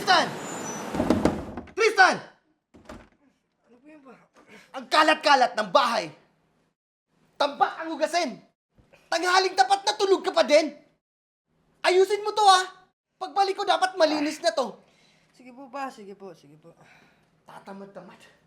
Tristan! Tristan! Ano po yun ba? Ang kalat-kalat ng bahay. Tambak ang hugasin. Tanghaling tapat na tulog ka pa din. Ayusin mo to Pagbalik ko dapat malinis na to. Sige po ba? Sige po. Tatamad-tamad.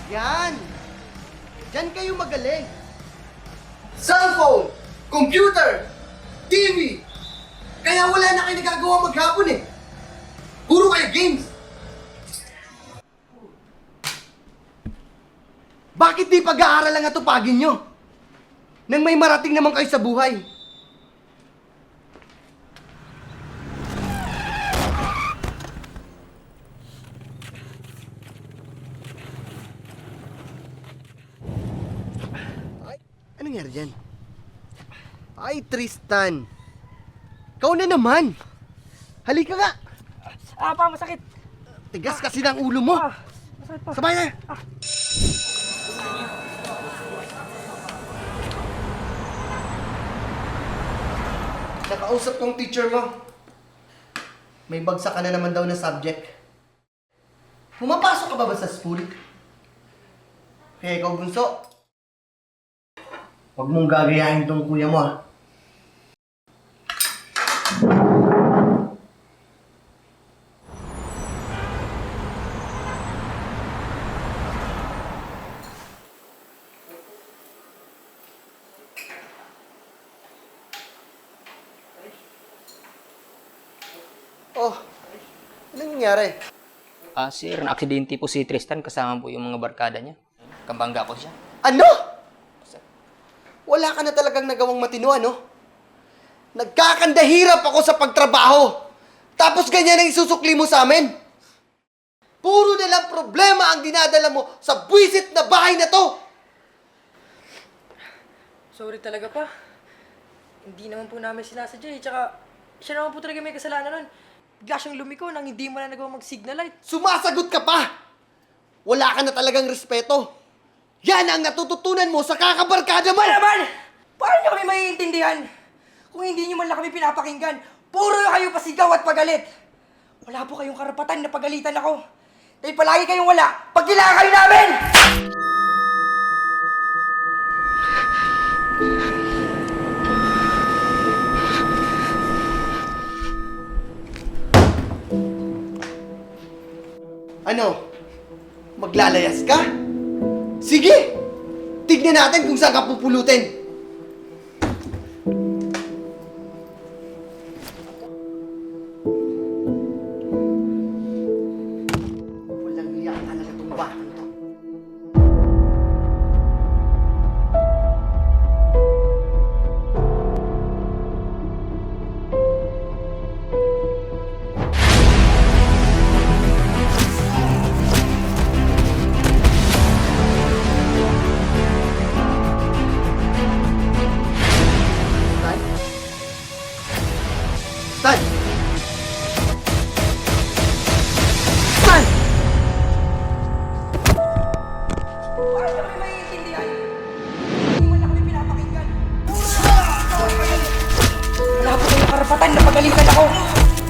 Yan! Diyan kayo magaling. Cellphone, computer, TV. Kaya wala na kayo nagagawa maghapon Puro kayo games. Bakit di pag-aaral ang atupagin nyo? Nang may marating naman kayo sa buhay. Anong nangyari dyan? Ay, Tristan! Ikaw na naman! Halika nga! Pa, masakit! Tigas kasi ng ulo mo! Masakit pa! Sabay na! Nakausap kong teacher mo. May bagsak ka na naman daw na subject. Pumapasok ka ba sa school? Kaya ikaw, bunso, huwag mong gagayahin tong kuya mo Oh, anong nangyari? Sir, na-aksidente po si Tristan kasama po yung mga barkada niya. Kambangga po siya. Ano? Wala ka na talagang nagawang matino, Nagkakandahirap ako sa pagtrabaho. Tapos ganyan ang isusukli mo sa amin. Puro na lang problema ang dinadala mo sa buwisit na bahay na to. Sorry talaga pa. Hindi naman po namin sinasadya Tsaka, siya naman po talaga may kasalanan nun. Bigla siyang lumiko nang hindi mo na nagawa mag-signal light. Sumasagot ka pa! Wala ka na talagang respeto. Yan ang natututunan mo sa kakabarkada mo! Naman! Paano niyo kami maiintindihan? Kung hindi niyo man lang kami pinapakinggan, puro kayo pasigaw at pagalit. Wala po kayong karapatan na pagalitan ako. Dahil palagi kayong wala pag kailangan kayo namin! Ano? Maglalayas ka? Sige! Tignan natin kung saan ka pupulutin. Walang hiya talaga itong batang to. Stan! Stan! Stan! Paano niyo kami maiintindihan? Hindi man lang kami pinapakinggan. Wala po kayong karapatan na pagalitan ako.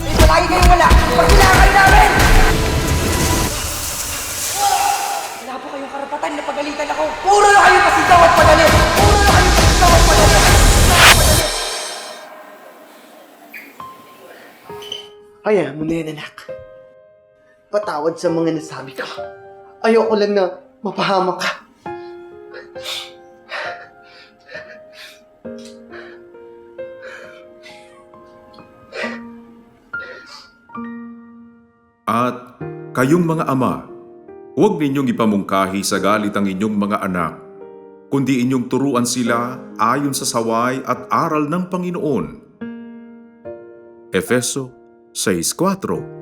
Dahil palagi kayong wala pag kailangan kayo namin! Wala po kayong karapatan na pagalitan ako. Puro na kayo pasigaw at pagalit! Puro na kayo pasigaw at pagalit! Hayaan mo na yan, anak. Patawad sa mga nasabi ko. Ayoko lang na mapahamak ka. At kayong mga ama, huwag ninyong ipamungkahi sa galit ang inyong mga anak, kundi inyong turuan sila ayon sa saway at aral ng Panginoon. Efeso 6-4